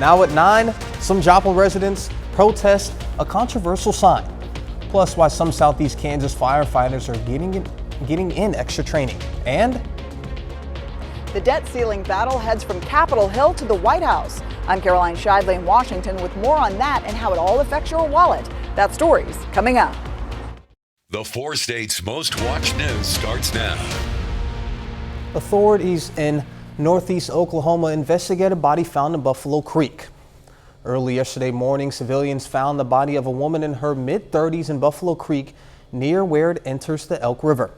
Now at 9, some Joplin residents protest a controversial sign. Plus, why some Southeast Kansas firefighters are getting in extra training. And the debt ceiling battle heads from Capitol Hill to the White House. I'm Caroline Shidley in Washington with more on that and how it all affects your wallet. That story's coming up. The 4 states' most watched news starts now. Authorities in northeast Oklahoma investigate a body found in Buffalo Creek. Early yesterday morning, civilians found the body of a woman in her mid-30s in Buffalo Creek near where it enters the Elk River.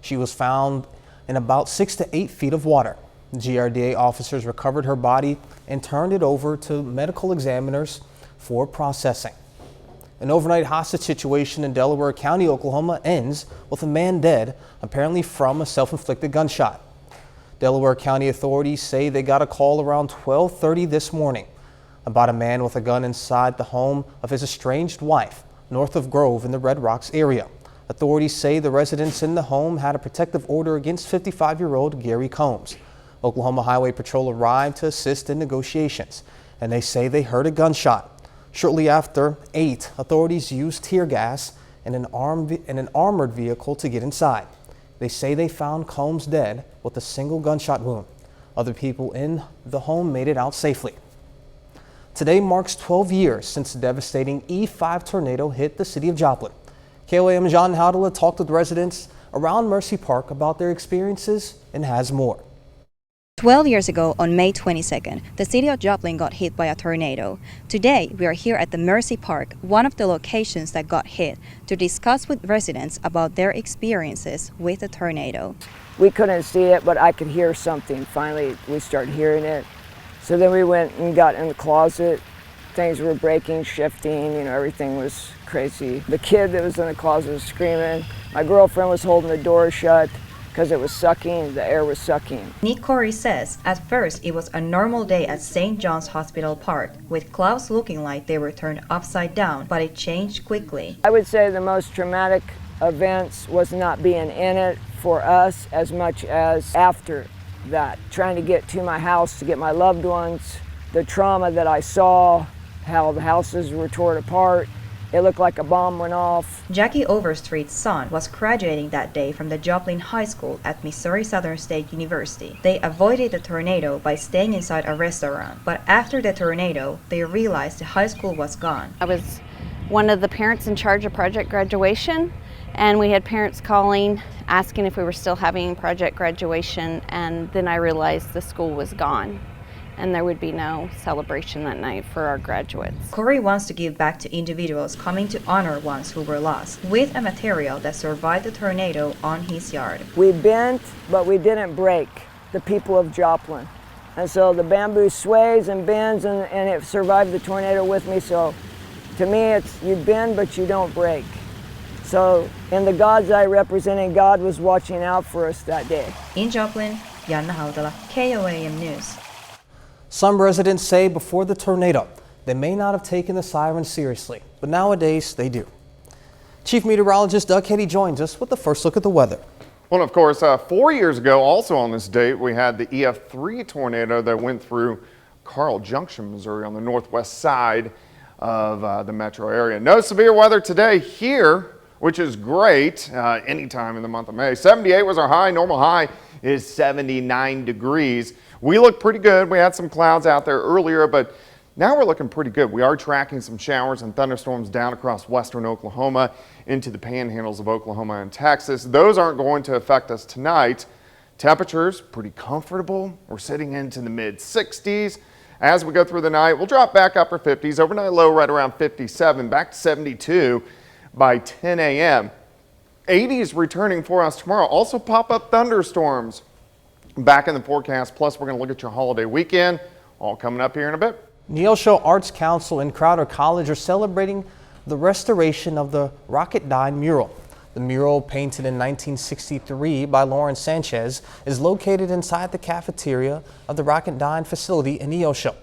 She was found in about 6 to 8 feet of water. GRDA officers recovered her body and turned it over to medical examiners for processing. An overnight hostage situation in Delaware County, Oklahoma ends with a man dead, apparently from a self-inflicted gunshot. Delaware County authorities say they got a call around 12:30 this morning about a man with a gun inside the home of his estranged wife, north of Grove in the Red Rocks area. Authorities say the residents in the home had a protective order against 55-year-old Gary Combs. Oklahoma Highway Patrol arrived to assist in negotiations, and they say they heard a gunshot. Shortly after 8, authorities used tear gas and an armored vehicle to get inside. They say they found Combs dead with a single gunshot wound. Other people in the home made it out safely. Today marks 12 years since the devastating E5 tornado hit the city of Joplin. KOAM John Howdela talked with residents around Mercy Park about their experiences and has more. 12 years ago, on May 22nd, the city of Joplin got hit by a tornado. Today, we are here at the Mercy Park, one of the locations that got hit, to discuss with residents about their experiences with the tornado. We couldn't see it, but I could hear something. Finally, we started hearing it. So then we went and got in the closet. Things were breaking, shifting, everything was crazy. The kid that was in the closet was screaming. My girlfriend was holding the door shut because it was sucking, the air was sucking. Nick Corey says at first it was a normal day at St. John's Hospital Park, with clouds looking like they were turned upside down, but it changed quickly. I would say the most traumatic events was not being in it for us as much as after that. Trying to get to my house to get my loved ones, the trauma that I saw, how the houses were torn apart. It looked like a bomb went off. Jackie Overstreet's son was graduating that day from the Joplin High School at Missouri Southern State University. They avoided the tornado by staying inside a restaurant, but after the tornado, they realized the high school was gone. I was one of the parents in charge of project graduation, and we had parents calling, asking if we were still having project graduation, and then I realized the school was gone, and there would be no celebration that night for our graduates. Corey wants to give back to individuals coming to honor ones who were lost, with a material that survived the tornado on his yard. We bent, but we didn't break, the people of Joplin. And so the bamboo sways and bends, and it survived the tornado with me. So to me, it's you bend, but you don't break. So in the God's eye representing, God was watching out for us that day. In Joplin, Janna Hautala, KOAM News. Some residents say before the tornado, they may not have taken the sirens seriously, but nowadays they do. Chief Meteorologist Doug Heddy joins us with the first look at the weather. Well, of course, 4 years ago, also on this date, we had the EF3 tornado that went through Carl Junction, Missouri, on the northwest side of the metro area. No severe weather today here, which is great anytime in the month of May. 78 was our high. Normal high is 79 degrees. We look pretty good. We had some clouds out there earlier, but now we're looking pretty good. We are tracking some showers and thunderstorms down across western Oklahoma into the panhandles of Oklahoma and Texas. Those aren't going to affect us tonight. Temperatures pretty comfortable. We're sitting into the mid 60s. As we go through the night, we'll drop back upper 50s. Overnight low right around 57, back to 72 by 10 a.m. 80s returning for us tomorrow. Also pop-up thunderstorms back in the forecast. Plus, we're going to look at your holiday weekend. All coming up here in a bit. Neosho Arts Council and Crowder College are celebrating the restoration of the Rocketdyne mural. The mural, painted in 1963 by Lauren Sanchez, is located inside the cafeteria of the Rocketdyne facility in Neosho.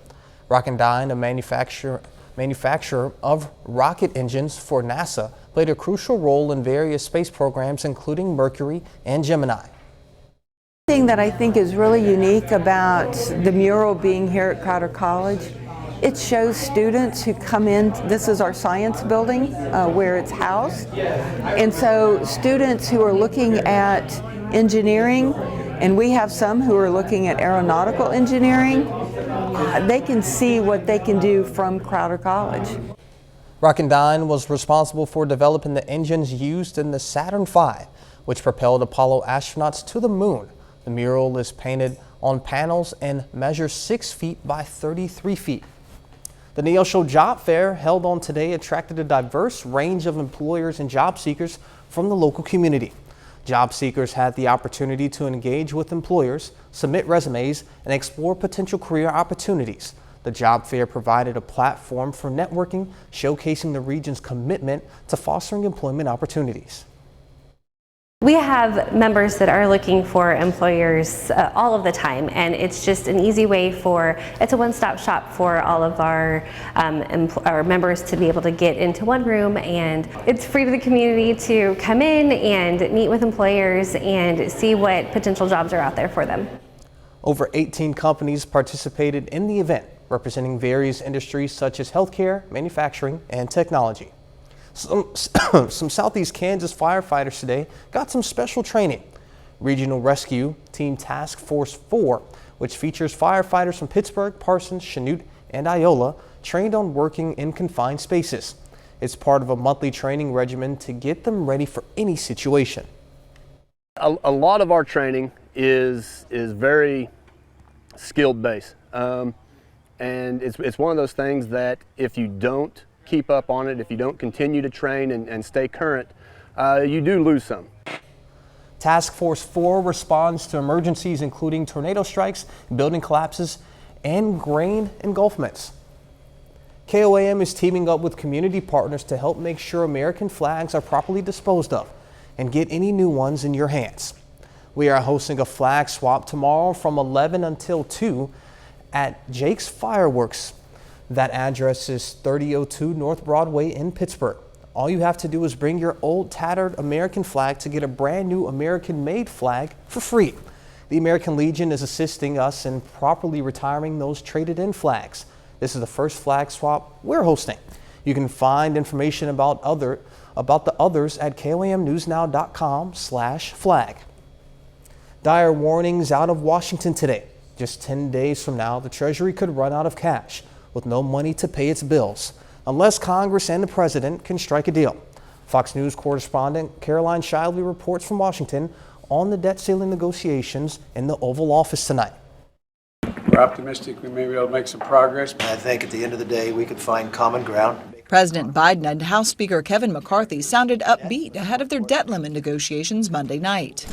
Rocketdyne, a manufacturer of rocket engines for NASA, played a crucial role in various space programs, including Mercury and Gemini. The thing that I think is really unique about the mural being here at Crowder College It shows students who come in. This is our science building where it's housed. And so students who are looking at engineering, and we have some who are looking at aeronautical engineering, they can see what they can do from Crowder College. Rocketdyne was responsible for developing the engines used in the Saturn V, which propelled Apollo astronauts to the moon. The mural is painted on panels and measures 6 feet by 33 feet. The Neosho Job Fair held on today attracted a diverse range of employers and job seekers from the local community. Job seekers had the opportunity to engage with employers, submit resumes, and explore potential career opportunities. The job fair provided a platform for networking, showcasing the region's commitment to fostering employment opportunities. We have members that are looking for employers all of the time, and it's just an easy way it's a one-stop shop for all of our members to be able to get into one room, and it's free to the community to come in and meet with employers and see what potential jobs are out there for them. Over 18 companies participated in the event, representing various industries such as healthcare, manufacturing, and technology. Some Southeast Kansas firefighters today got some special training. Regional Rescue Team Task Force 4, which features firefighters from Pittsburgh, Parsons, Chanute, and Iola, trained on working in confined spaces. It's part of a monthly training regimen to get them ready for any situation. A lot of our training is very skilled based, and it's one of those things that if you don't keep up on it, if you don't continue to train and stay current, you do lose some. Task Force 4 responds to emergencies including tornado strikes, building collapses, and grain engulfments. KOAM is teaming up with community partners to help make sure American flags are properly disposed of and get any new ones in your hands. We are hosting a flag swap tomorrow from 11 until 2 at Jake's Fireworks. That address is 3002 North Broadway in Pittsburgh. All you have to do is bring your old tattered American flag to get a brand new American-made flag for free. The American Legion is assisting us in properly retiring those traded-in flags. This is the first flag swap we're hosting. You can find information about the others at KOAMnewsnow.com/flag. Dire warnings out of Washington today. Just 10 days from now, the Treasury could run out of cash, with no money to pay its bills, unless Congress and the President can strike a deal. Fox News correspondent Caroline Shively reports from Washington on the debt ceiling negotiations in the Oval Office tonight. We're optimistic we may be able to make some progress. I think at the end of the day we could find common ground. President Biden and House Speaker Kevin McCarthy sounded upbeat ahead of their debt limit negotiations Monday night.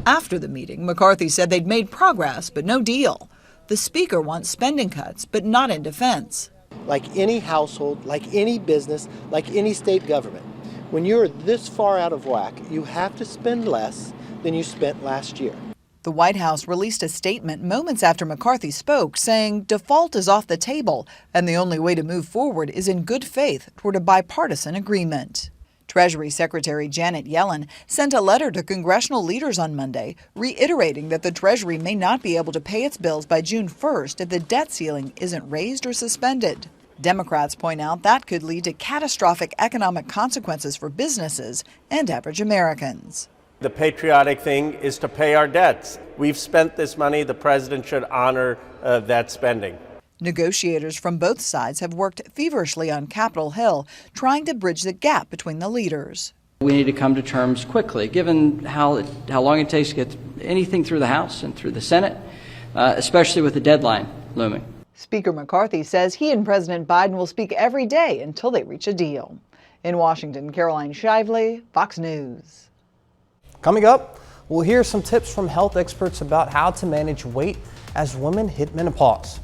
After the meeting, McCarthy said they'd made progress, but no deal. The Speaker wants spending cuts, but not in defense. Like any household, like any business, like any state government, when you're this far out of whack, you have to spend less than you spent last year. The White House released a statement moments after McCarthy spoke, saying default is off the table and the only way to move forward is in good faith toward a bipartisan agreement. Treasury Secretary Janet Yellen sent a letter to congressional leaders on Monday, reiterating that the Treasury may not be able to pay its bills by June 1st if the debt ceiling isn't raised or suspended. Democrats point out that could lead to catastrophic economic consequences for businesses and average Americans. The patriotic thing is to pay our debts. We've spent this money. The president should honor that spending. Negotiators from both sides have worked feverishly on Capitol Hill, trying to bridge the gap between the leaders. We need to come to terms quickly, given how long it takes to get anything through the House and through the Senate, especially with the deadline looming. Speaker McCarthy says he and President Biden will speak every day until they reach a deal. In Washington, Caroline Shively, Fox News. Coming up, we'll hear some tips from health experts about how to manage weight as women hit menopause.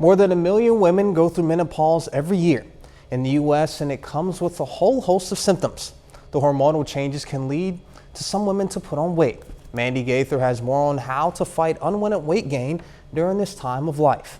More than 1 million women go through menopause every year in the U.S., and it comes with a whole host of symptoms. The hormonal changes can lead to some women to put on weight. Mandy Gaither has more on how to fight unwanted weight gain during this time of life.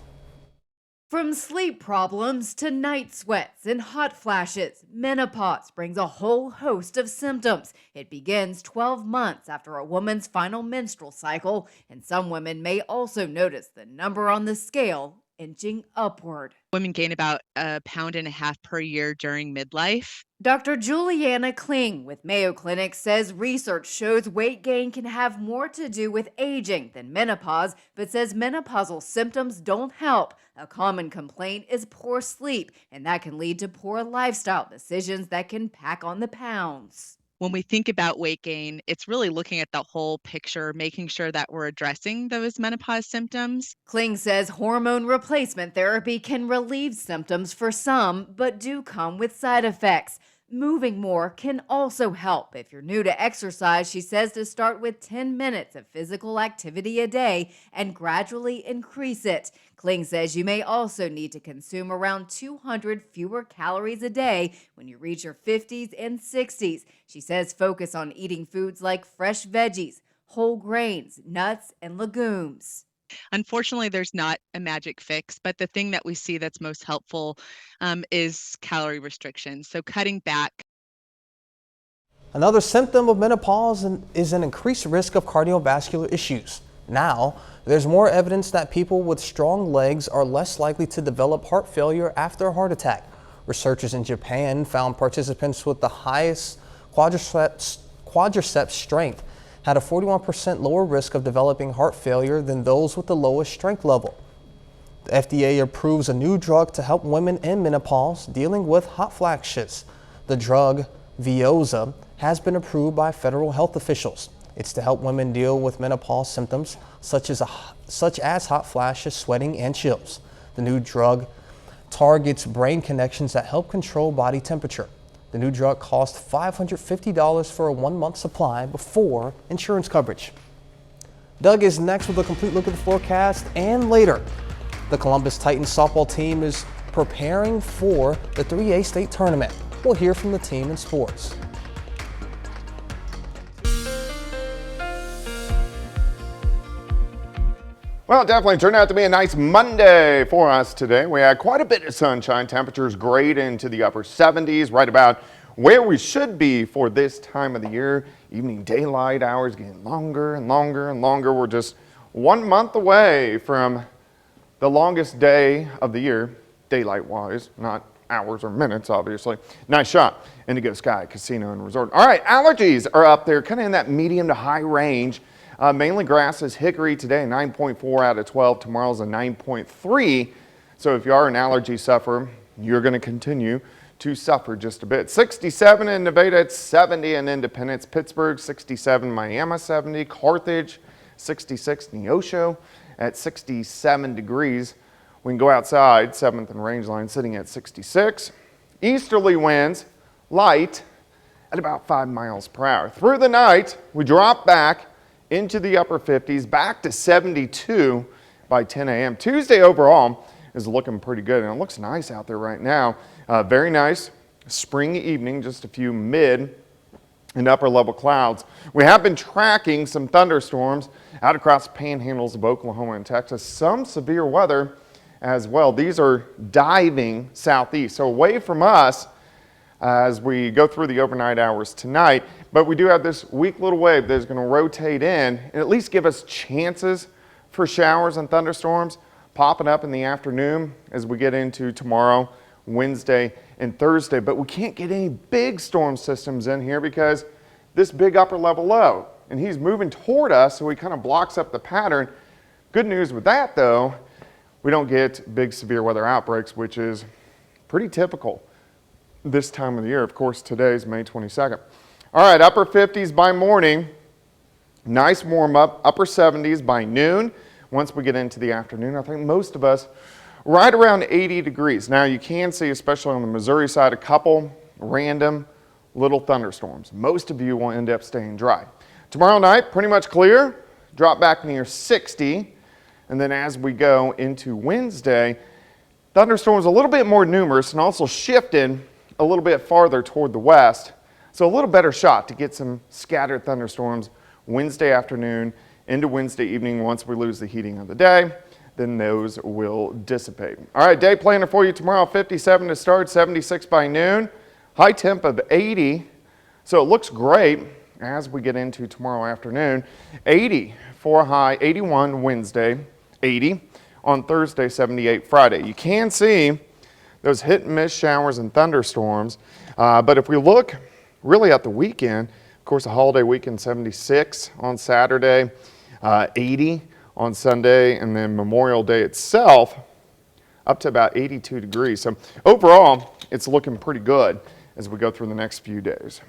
From sleep problems to night sweats and hot flashes, menopause brings a whole host of symptoms. It begins 12 months after a woman's final menstrual cycle, and some women may also notice the number on the scale inching upward. Women gain about 1.5 pounds per year during midlife. Dr. Juliana Kling with Mayo Clinic says research shows weight gain can have more to do with aging than menopause, but says menopausal symptoms don't help. A common complaint is poor sleep, and that can lead to poor lifestyle decisions that can pack on the pounds. When we think about weight gain, it's really looking at the whole picture, making sure that we're addressing those menopause symptoms. Kling says hormone replacement therapy can relieve symptoms for some, but do come with side effects. Moving more can also help. If you're new to exercise, she says to start with 10 minutes of physical activity a day and gradually increase it. Kling says you may also need to consume around 200 fewer calories a day when you reach your 50s and 60s. She says focus on eating foods like fresh veggies, whole grains, nuts, and legumes. Unfortunately, there's not a magic fix, but the thing that we see that's most helpful is calorie restriction. So cutting back. Another symptom of menopause is an increased risk of cardiovascular issues. Now, there's more evidence that people with strong legs are less likely to develop heart failure after a heart attack. Researchers in Japan found participants with the highest quadriceps strength had a 41% lower risk of developing heart failure than those with the lowest strength level. The FDA approves a new drug to help women in menopause dealing with hot flashes. The drug, Veozza, has been approved by federal health officials. It's to help women deal with menopause symptoms such as hot flashes, sweating, and chills. The new drug targets brain connections that help control body temperature. The new drug costs $550 for a 1-month supply before insurance coverage. Doug is next with a complete look at the forecast, and later, the Columbus Titans softball team is preparing for the 3A state tournament. We'll hear from the team in sports. Well, it definitely turned out to be a nice Monday for us today. We had quite a bit of sunshine. Temperatures great into the upper 70s, right about where we should be for this time of the year. Evening daylight hours getting longer and longer and longer. We're just 1 month away from the longest day of the year, daylight-wise, not hours or minutes, obviously. Nice shot. Indigo Sky Casino and Resort. All right, allergies are up there, kind of in that medium to high range. Mainly grasses, hickory today, 9.4 out of 12. Tomorrow's a 9.3. So if you are an allergy sufferer, you're going to continue to suffer just a bit. 67 in Nevada, it's 70 in Independence. Pittsburgh, 67. Miami, 70. Carthage, 66. Neosho at 67 degrees. We can go outside, 7th and Rangeline sitting at 66. Easterly winds, light, at about 5 miles per hour. Through the night, we drop back into the upper 50s, back to 72 by 10 a.m. Tuesday overall is looking pretty good, and it looks nice out there right now. Very nice spring evening, just a few mid and upper level clouds. We have been tracking some thunderstorms out across the panhandles of Oklahoma and Texas. Some severe weather as well. These are diving southeast, so away from us as we go through the overnight hours tonight. But we do have this weak little wave that is going to rotate in and at least give us chances for showers and thunderstorms popping up in the afternoon as we get into tomorrow, Wednesday, and Thursday. But we can't get any big storm systems in here because this big upper level low, and he's moving toward us, so he kind of blocks up the pattern. Good news with that, though, we don't get big severe weather outbreaks, which is pretty typical this time of the year. Of course, today's May 22nd. All right, upper 50s by morning. Nice warm up, upper 70s by noon. Once we get into the afternoon, I think most of us right around 80 degrees. Now you can see, especially on the Missouri side, a couple random little thunderstorms. Most of you will end up staying dry. Tomorrow night, pretty much clear, drop back near 60. And then as we go into Wednesday, thunderstorms a little bit more numerous and also shifting a little bit farther toward the west. So a little better shot to get some scattered thunderstorms Wednesday afternoon into Wednesday evening once we lose the heating of the day. then those will dissipate. All right, day planner for you tomorrow, 57 to start, 76 by noon, high temp of 80. So it looks great as we get into tomorrow afternoon. 80 for a high, 81 Wednesday, 80 on Thursday, 78 Friday. You can see those hit and miss showers and thunderstorms, but if we look really at the weekend, of course, a holiday weekend, 76 on Saturday, 80 on Sunday, and then Memorial Day itself up to about 82 degrees. So overall, it's looking pretty good as we go through the next few days.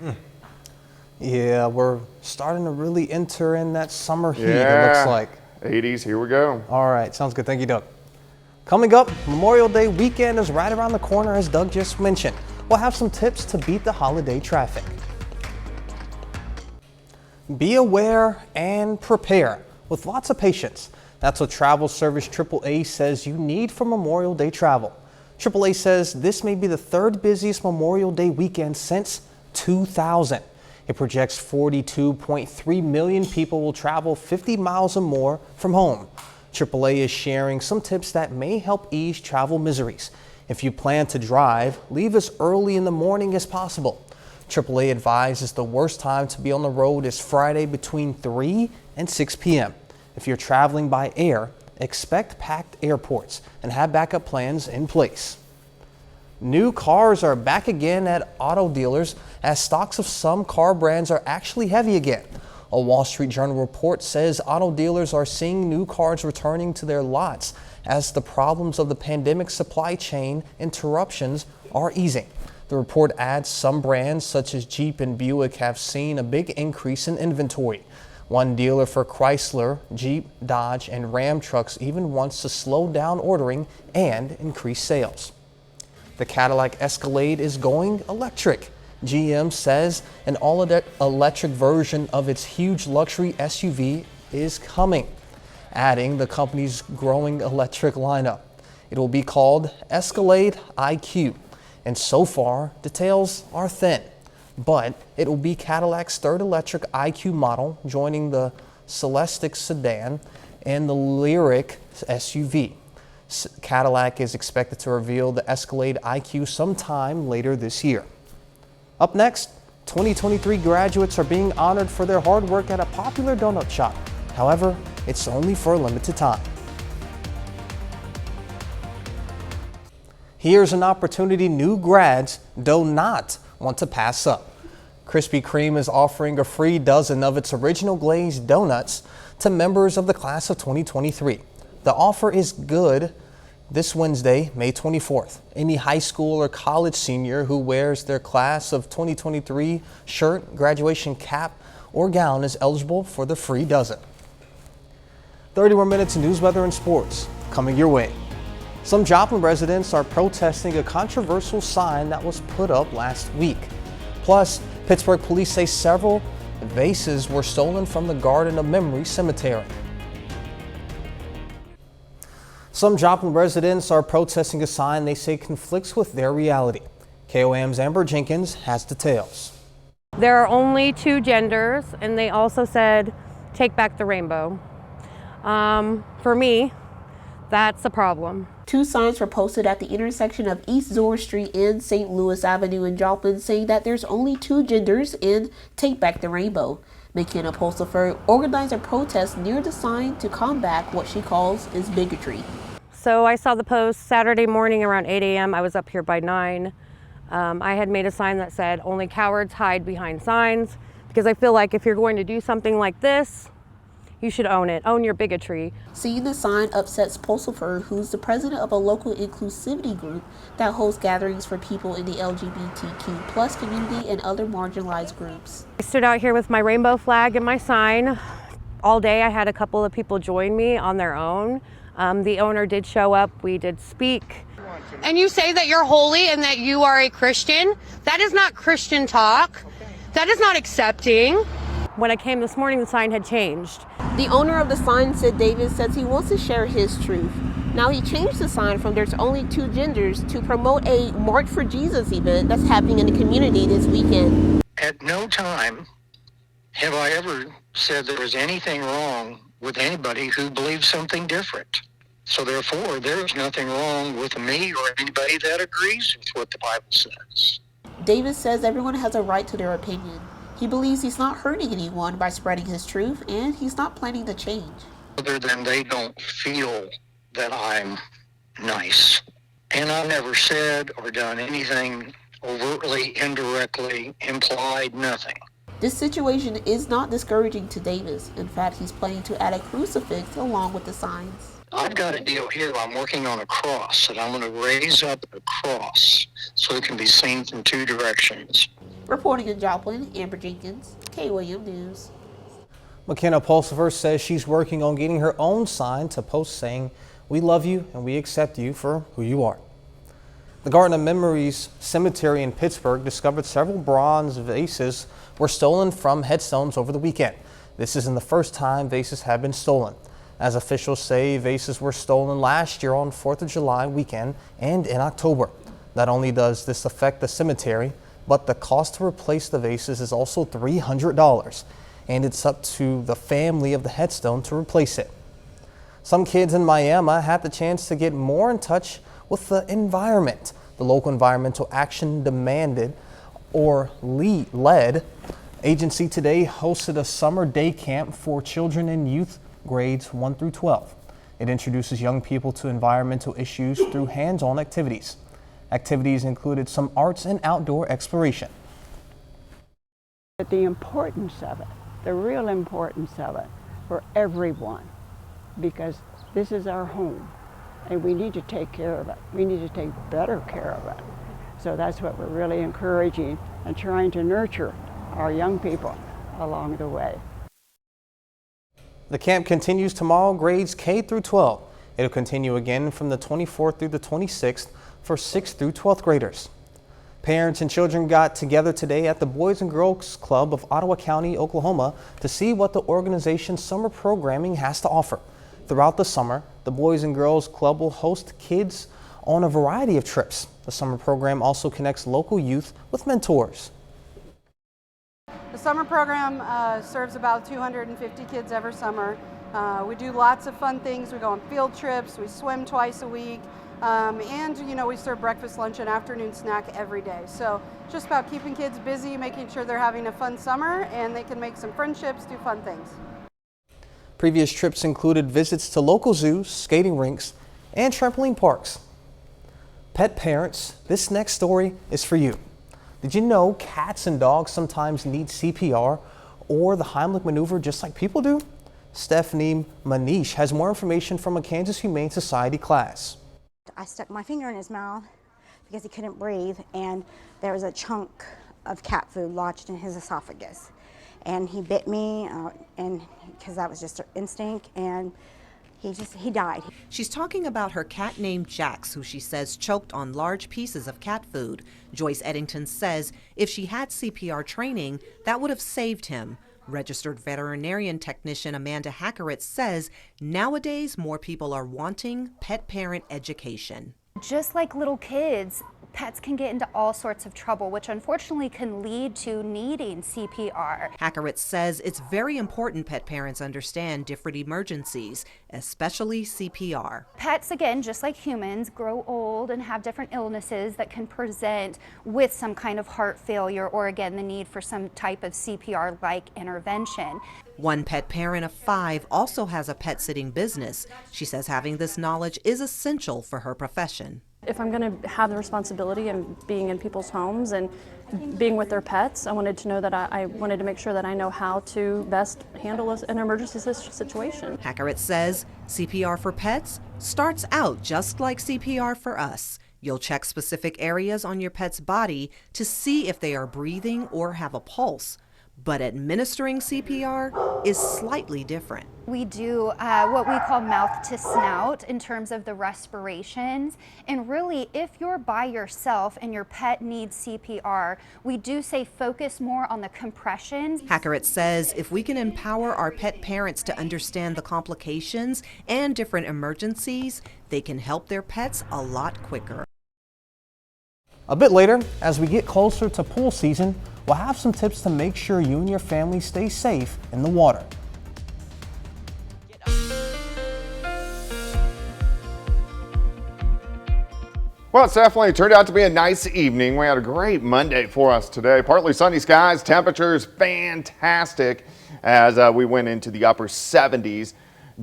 Yeah, we're starting to really enter in that summer heat, Yeah, it looks like. 80s, here we go. All right, sounds good. Thank you, Doug. Coming up, Memorial Day weekend is right around the corner, as Doug just mentioned. We'll have some tips to beat the holiday traffic. Be aware and prepare with lots of patience. That's what travel service AAA says you need for Memorial Day travel. AAA says this may be the third busiest Memorial Day weekend since 2000. It projects 42.3 million people will travel 50 miles or more from home. AAA is sharing some tips that may help ease travel miseries. If you plan to drive, leave as early in the morning as possible. AAA advises the worst time to be on the road is Friday between 3 and 6 p.m. If you're traveling by air, expect packed airports and have backup plans in place. New cars are back again at auto dealers as stocks of some car brands are actually heavy again. A Wall Street Journal report says auto dealers are seeing new cars returning to their lots as the problems of the pandemic supply chain interruptions are easing. The report adds some brands such as Jeep and Buick have seen a big increase in inventory. One dealer for Chrysler, Jeep, Dodge, and Ram trucks even wants to slow down ordering and increase sales. The Cadillac Escalade is going electric. GM says an all-electric version of its huge luxury SUV is coming, adding the company's growing electric lineup. It will be called Escalade IQ, and so far, details are thin. But it will be Cadillac's third electric IQ model, joining the Celestiq sedan and the Lyriq SUV. Cadillac is expected to reveal the Escalade IQ sometime later this year. Up next, 2023 graduates are being honored for their hard work at a popular donut shop. However, it's only for a limited time. Here's an opportunity new grads do not want to pass up. Krispy Kreme is offering a free dozen of its original glazed donuts to members of the class of 2023. The offer is good this Wednesday, May 24th. Any high school or college senior who wears their class of 2023 shirt, graduation cap, or gown is eligible for the free dozen. 30 more minutes of news, weather, and sports coming your way. Some Joplin residents are protesting a controversial sign that was put up last week. Plus, Pittsburgh police say several vases were stolen from the Garden of Memory Cemetery. Some Joplin residents are protesting a sign they say conflicts with their reality. KOAM's Amber Jenkins has details. There are only two genders, and they also said, take back the rainbow. For me, that's a problem. Two signs were posted at the intersection of East Zoar Street and St. Louis Avenue in Joplin saying that there's only two genders and take back the rainbow. McKenna Pulsifer organized a protest near the sign to combat what she calls is bigotry. So I saw the post Saturday morning around 8 a.m. I was up here by 9. I had made a sign that said, only cowards hide behind signs, because I feel like if you're going to do something like this, you should own it. Own your bigotry. Seeing the sign upsets Pulsifer, who's the president of a local inclusivity group that hosts gatherings for people in the LGBTQ plus community and other marginalized groups. I stood out here with my rainbow flag and my sign. All day I had a couple of people join me on their own. The owner did show up. We did speak. And you say that you're holy and that you are a Christian? That is not Christian talk. That is not accepting. When I came this morning, the sign had changed. The owner of the sign, Sid Davis, says he wants to share his truth. Now he changed the sign from there's only two genders to promote a March for Jesus event that's happening in the community this weekend. At no time have I ever said there was anything wrong with anybody who believes something different. So therefore, there's nothing wrong with me or anybody that agrees with what the Bible says. Davis says everyone has a right to their opinion. He believes he's not hurting anyone by spreading his truth, and he's not planning to change. Other than they don't feel that I'm nice. And I've never said or done anything overtly, indirectly, implied, nothing. This situation is not discouraging to Davis. In fact, he's planning to add a crucifix along with the signs. I've got a deal here. I'm working on a cross, and I'm going to raise up a cross so it can be seen from two directions. Reporting in Joplin, Amber Jenkins, KOAM News. McKenna Pulsifer says she's working on getting her own sign to post saying, "We love you and we accept you for who you are." The Garden of Memories Cemetery in Pittsburgh discovered several bronze vases were stolen from headstones over the weekend. This isn't the first time vases have been stolen. As officials say, vases were stolen last year on 4th of July weekend and in October. Not only does this affect the cemetery, but the cost to replace the vases is also $300, and it's up to the family of the headstone to replace it. Some kids in Miami had the chance to get more in touch with the environment. The local environmental action demanded or led agency today hosted a summer day camp for children and youth grades 1 through 12. It introduces young people to environmental issues through hands-on activities. Activities included some arts and outdoor exploration. But the importance of it, the real importance of it for everyone, because this is our home and we need to take care of it. We need to take better care of it. So that's what we're really encouraging and trying to nurture our young people along the way. The camp continues tomorrow, grades K through 12. It'll continue again from the 24th through the 26th for 6th through 12th graders. Parents and children got together today at the Boys and Girls Club of Ottawa County, Oklahoma, to see what the organization's summer programming has to offer. Throughout the summer, the Boys and Girls Club will host kids on a variety of trips. The summer program also connects local youth with mentors. The summer program serves about 250 kids every summer. We do lots of fun things. We go on field trips, we swim twice a week, and we serve breakfast, lunch, and afternoon snack every day. So just about keeping kids busy, making sure they're having a fun summer and they can make some friendships, do fun things. Previous trips included visits to local zoos, skating rinks, and trampoline parks. Pet parents, this next story is for you. Did you know cats and dogs sometimes need CPR or the Heimlich maneuver just like people do? Stephanie Manish has more information from a Kansas Humane Society class. I stuck my finger in his mouth because he couldn't breathe, and there was a chunk of cat food lodged in his esophagus. And he bit me, and because that was just instinct, and he died. She's talking about her cat named Jax, who she says choked on large pieces of cat food. Joyce Eddington says if she had CPR training, that would have saved him. Registered veterinarian technician Amanda Hackeritz says nowadays more people are wanting pet parent education. Just like little kids, pets can get into all sorts of trouble, which unfortunately can lead to needing CPR. Hackeritz says it's very important pet parents understand different emergencies, especially CPR. Pets, again, just like humans, grow old and have different illnesses that can present with some kind of heart failure or, again, the need for some type of CPR-like intervention. One pet parent of 5 also has a pet sitting business. She says having this knowledge is essential for her profession. If I'm going to have the responsibility of being in people's homes and being with their pets, I wanted to know that I wanted to make sure that I know how to best handle an emergency situation. Hackeritz says CPR for pets starts out just like CPR for us. You'll check specific areas on your pet's body to see if they are breathing or have a pulse. But administering CPR is slightly different. We do what we call mouth to snout in terms of the respirations. And really, if you're by yourself and your pet needs CPR, we do say focus more on the compressions. Hackeritz says if we can empower our pet parents to understand the complications and different emergencies, they can help their pets a lot quicker. A bit later, as we get closer to pool season, we'll have some tips to make sure you and your family stay safe in the water. Well, it's definitely turned out to be a nice evening. We had a great Monday for us today. Partly sunny skies, temperatures fantastic as we went into the upper 70s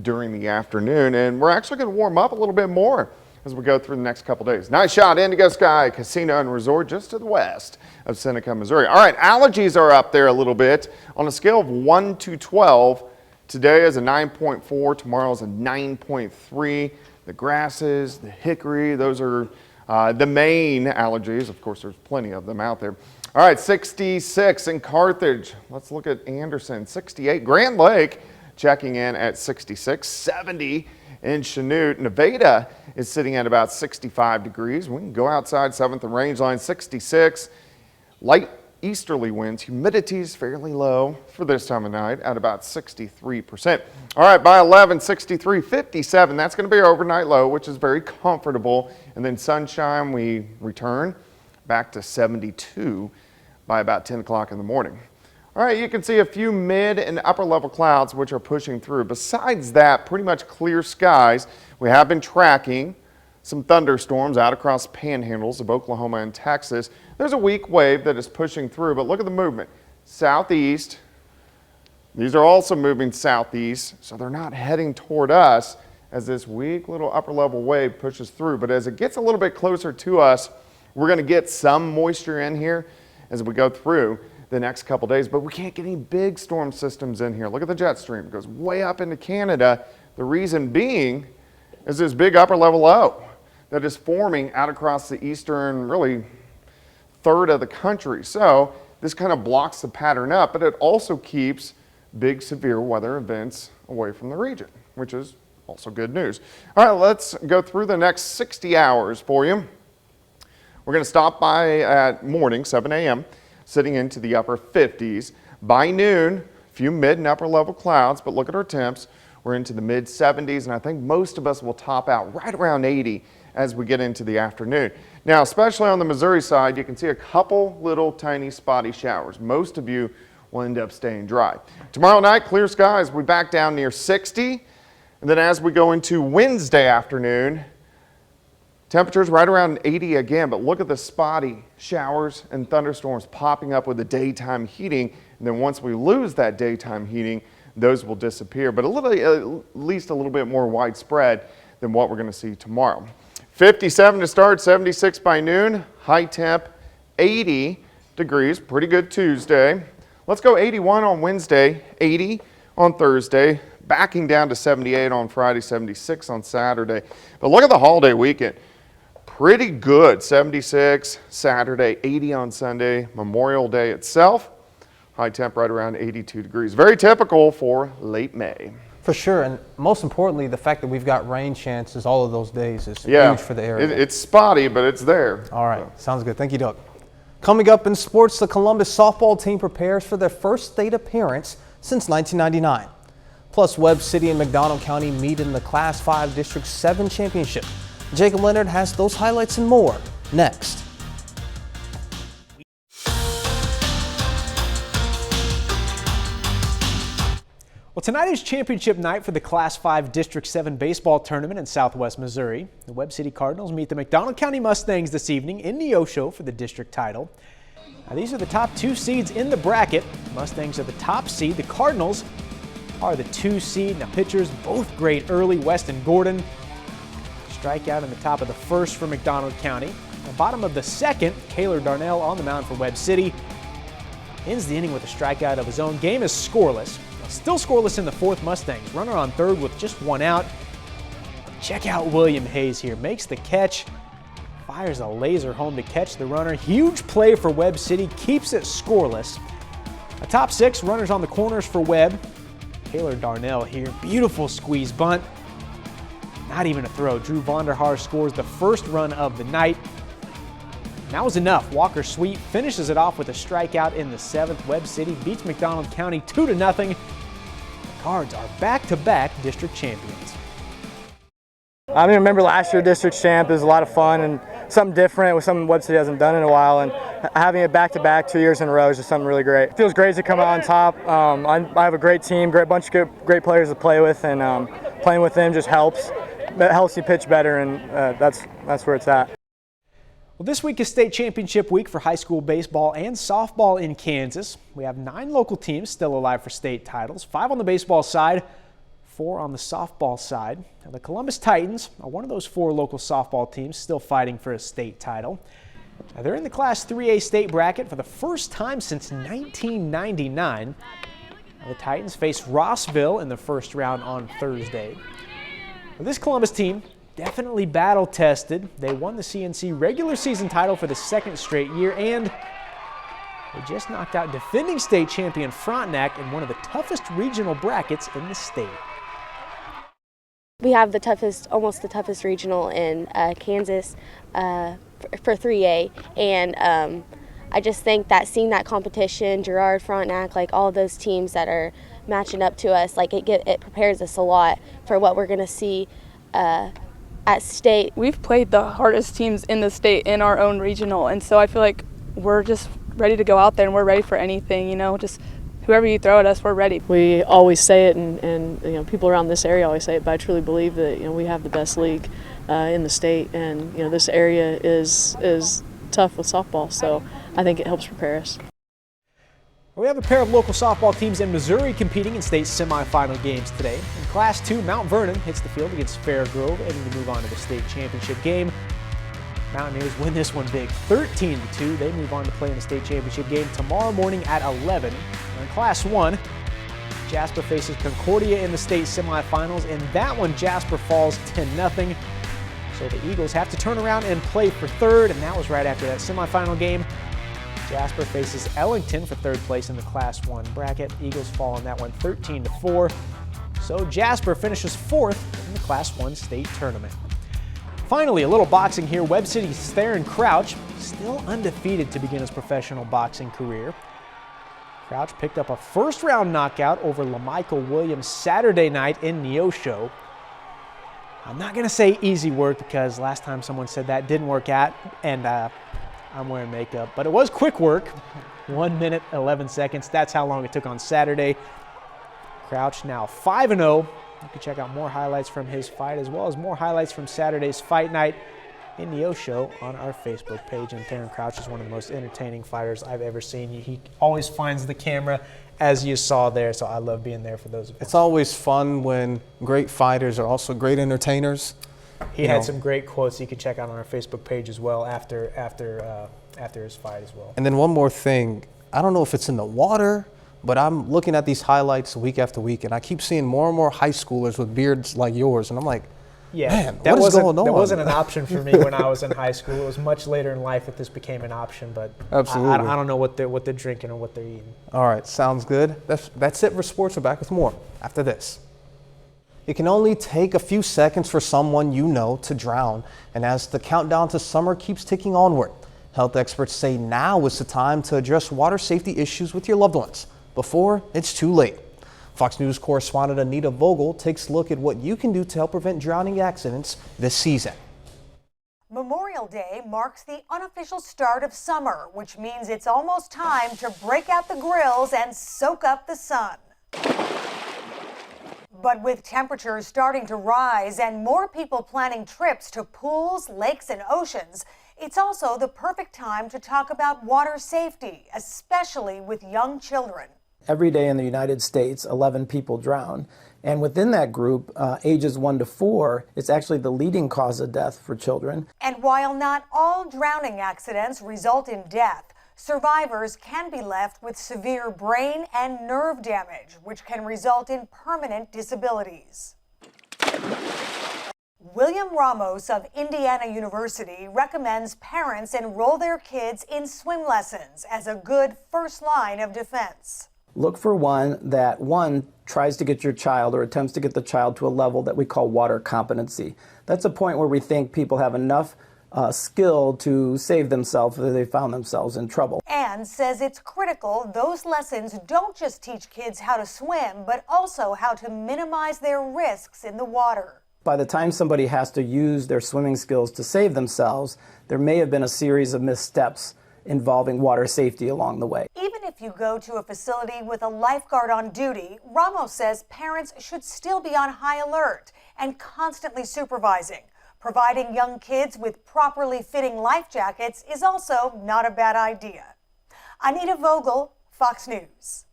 during the afternoon. And we're actually going to warm up a little bit more as we go through the next couple days. Nice shot, Indigo Sky Casino and Resort just to the west of Seneca, Missouri. All right, allergies are up there a little bit. On a scale of 1 to 12, today is a 9.4, tomorrow is a 9.3. The grasses, the hickory, those are the main allergies. Of course, there's plenty of them out there. All right, 66 in Carthage. Let's look at Anderson, 68. Grand Lake checking in at 66, 70 in Chanute. Nevada is sitting at about 65 degrees. We can go outside 7th and Range Line, 66. Light easterly winds. Humidity is fairly low for this time of night at about 63%. All right, by 11, 63, 57. That's going to be our overnight low, which is very comfortable. And then sunshine, we return back to 72 by about 10 o'clock in the morning. All right, you can see a few mid and upper level clouds which are pushing through. Besides that, pretty much clear skies. We have been tracking some thunderstorms out across panhandles of Oklahoma and Texas. There's a weak wave that is pushing through, but look at the movement. Southeast. These are also moving southeast, so they're not heading toward us as this weak little upper level wave pushes through. But as it gets a little bit closer to us, we're going to get some moisture in here as we go through the next couple days, but we can't get any big storm systems in here. Look at the jet stream. It goes way up into Canada. The reason being is this big upper level low that is forming out across the eastern, really, third of the country. So this kind of blocks the pattern up, but it also keeps big severe weather events away from the region, which is also good news. All right, let's go through the next 60 hours for you. We're going to stop by at morning, 7 a.m., sitting into the upper 50s. By noon, a few mid and upper level clouds, but look at our temps. We're into the mid 70s, and I think most of us will top out right around 80 as we get into the afternoon. Now, especially on the Missouri side, you can see a couple little tiny spotty showers. Most of you will end up staying dry. Tomorrow night, clear skies. We're back down near 60. And then as we go into Wednesday afternoon, temperatures right around 80 again, but look at the spotty showers and thunderstorms popping up with the daytime heating. And then once we lose that daytime heating, those will disappear, but at least a little bit more widespread than what we're going to see tomorrow. 57 to start, 76 by noon, high temp, 80 degrees, pretty good Tuesday. Let's go 81 on Wednesday, 80 on Thursday, backing down to 78 on Friday, 76 on Saturday. But look at the holiday weekend. Pretty good, 76 Saturday, 80 on Sunday, Memorial Day itself. High temp right around 82 degrees. Very typical for late May. For sure, and most importantly, the fact that we've got rain chances all of those days is huge for the area. It's spotty, but it's there. All right, sounds good. Thank you, Doug. Coming up in sports, the Columbus softball team prepares for their first state appearance since 1999. Plus, Webb City and McDonald County meet in the Class 5 District 7 Championship. Jacob Leonard has those highlights and more next. Well, tonight is championship night for the Class 5 District 7 baseball tournament in Southwest Missouri. The Webb City Cardinals meet the McDonald County Mustangs this evening in Neosho for the district title. Now, these are the top two seeds in the bracket. The Mustangs are the top seed. The Cardinals are the 2 seed. Now, pitchers both great early. Weston Gordon strikeout in the top of the first for McDonald County. The bottom of the second, Kaylor Darnell on the mound for Webb City ends the inning with a strikeout of his own. Game is scoreless. Still scoreless in the fourth. Mustangs runner on third with just 1 out. Check out William Hayes here. Makes the catch. Fires a laser home to catch the runner. Huge play for Webb City. Keeps it scoreless. A top 6 runners on the corners for Webb. Kaylor Darnell here. Beautiful squeeze bunt. Not even a throw. Drew Vonderhaar scores the first run of the night. That was enough. Walker Sweet finishes it off with a strikeout in the 7th. Webb City beats McDonald County 2-0. The Cards are back-to-back district champions. I remember last year district champ is a lot of fun and something different with something Webb City hasn't done in a while, and having it back-to-back 2 years in a row is just something really great. It feels great to come out on top. I have a great team, bunch of great players to play with, and playing with them just helps. That helps you pitch better, and that's where it's at. Well, this week is state championship week for high school baseball and softball in Kansas. We have 9 local teams still alive for state titles, 5 on the baseball side, 4 on the softball side. Now, the Columbus Titans are one of those 4 local softball teams still fighting for a state title. Now, they're in the Class 3A state bracket for the first time since 1999. Now, the Titans face Rossville in the first round on Thursday. Now, this Columbus team definitely battle-tested. They won the CNC regular season title for the 2nd straight year, and they just knocked out defending state champion Frontenac in one of the toughest regional brackets in the state. We have the toughest, almost the toughest regional in Kansas for 3A, and I just think that seeing that competition, Girard, Frontenac, like all those teams that are matching up to us, like it prepares us a lot for what we're going to see at state. We've played the hardest teams in the state in our own regional, and so I feel like we're just ready to go out there and we're ready for anything, you know, just whoever you throw at us, we're ready. We always say it, and you know, people around this area always say it, but I truly believe that, you know, we have the best league in the state, and you know, this area is tough with softball, so I think it helps prepare us. We have a pair of local softball teams in Missouri competing in state semifinal games today. In Class 2, Mount Vernon hits the field against Fairgrove, aiming to move on to the state championship game. Mountaineers win this one big, 13-2. They move on to play in the state championship game tomorrow morning at 11. In Class 1, Jasper faces Concordia in the state semifinals. In that one, Jasper falls 10-0. So the Eagles have to turn around and play for 3rd, and that was right after that semifinal game. Jasper faces Ellington for 3rd place in the Class 1 bracket. Eagles fall on that one 13-4. So Jasper finishes 4th in the Class 1 state tournament. Finally, a little boxing here. Webb City's Theron Crouch, still undefeated to begin his professional boxing career. Crouch picked up a first-round knockout over LaMichael Williams Saturday night in Neosho. I'm not going to say easy work because last time someone said that didn't work out, and I'm wearing makeup, but it was quick work. 1 minute, 11 seconds. That's how long it took on Saturday. Crouch now 5-0. You can check out more highlights from his fight as well as more highlights from Saturday's fight night in Neosho on our Facebook page. And Theron Crouch is one of the most entertaining fighters I've ever seen. He always finds the camera, as you saw there, so I love being there for those of us. It's always fun when great fighters are also great entertainers. He had some great quotes you can check out on our Facebook page as well after his fight as well. And then one more thing, I don't know if it's in the water, but I'm looking at these highlights week after week, and I keep seeing more and more high schoolers with beards like yours, and I'm like, yeah, man, what is going on? That wasn't an option for me when I was in high school. It was much later in life that this became an option, but absolutely. I don't know what they're drinking or what they're eating. All right, sounds good. That's it for sports. We're back with more after this. It can only take a few seconds for someone you know to drown, and as the countdown to summer keeps ticking onward, health experts say now is the time to address water safety issues with your loved ones before it's too late. Fox News correspondent Anita Vogel takes a look at what you can do to help prevent drowning accidents this season. Memorial Day marks the unofficial start of summer, which means it's almost time to break out the grills and soak up the sun. But with temperatures starting to rise and more people planning trips to pools, lakes, and oceans, it's also the perfect time to talk about water safety, especially with young children. Every day in the United States, 11 people drown. And within that group, ages 1 to 4, it's actually the leading cause of death for children. And while not all drowning accidents result in death, survivors can be left with severe brain and nerve damage, which can result in permanent disabilities. William Ramos of Indiana University recommends parents enroll their kids in swim lessons as a good first line of defense. Look for one that tries to get your child or attempts to get the child to a level that we call water competency. That's a point where we think people have enough skill to save themselves if they found themselves in trouble. And says it's critical those lessons don't just teach kids how to swim, but also how to minimize their risks in the water. By the time somebody has to use their swimming skills to save themselves, there may have been a series of missteps involving water safety along the way. Even if you go to a facility with a lifeguard on duty, Ramos says parents should still be on high alert and constantly supervising, Providing young kids with properly fitting life jackets is also not a bad idea. Anita Vogel, Fox News.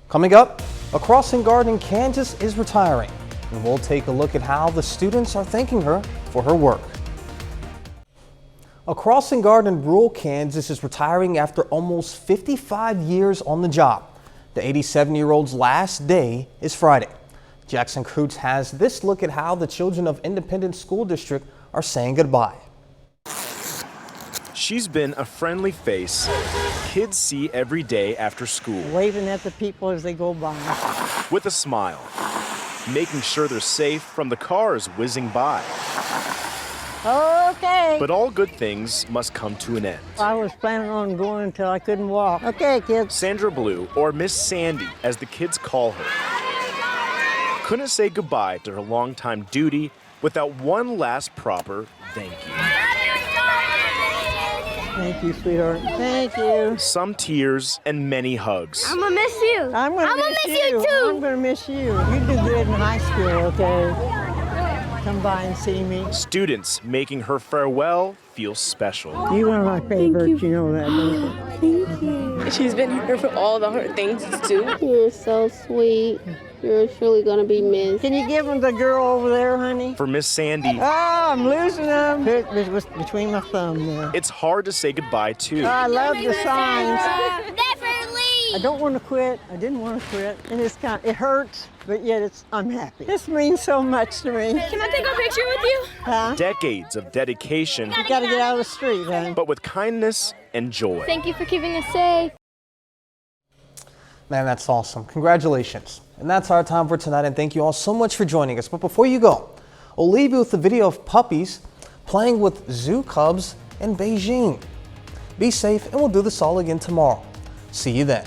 Coming up, a crossing guard in Kansas is retiring, and we'll take a look at how the students are thanking her for her work. A crossing guard in rural Kansas is retiring after almost 55 years on the job. The 87-year-old's last day is Friday. Jackson Croots has this look at how the children of Independence School District are saying goodbye. She's been a friendly face kids see every day after school. Waving at the people as they go by. With a smile, making sure they're safe from the cars whizzing by. Okay. But all good things must come to an end. I was planning on going until I couldn't walk. Okay, kids. Sandra Blue, or Miss Sandy, as the kids call her, couldn't say goodbye to her longtime duty without one last proper thank you. Thank you, sweetheart. Thank you. Some tears and many hugs. I'm gonna miss you. I'm gonna miss you too. I'm gonna miss you. You did good in high school, okay? Come by and see me. Students making her farewell feel special. You're one of my favorites, you know that, don't you? Thank you. She's been here for all the hard things too. You're so sweet. You're truly gonna be missed. Can you give them the girl over there, honey? For Miss Sandy, Oh, I'm losing them. It was between my thumb there. it's hard to say goodbye too. I love the signs. I don't want to quit. I didn't want to quit. And it hurts, but yet I'm happy. This means so much to me. Can I take a picture with you? Huh? Decades of dedication, You gotta get out of the street, honey. but with kindness and joy. Thank you for keeping us safe. Man, that's awesome. Congratulations. And that's our time for tonight, and thank you all so much for joining us. But before you go, we'll leave you with a video of puppies playing with zoo cubs in Beijing. Be safe, and we'll do this all again tomorrow. See you then.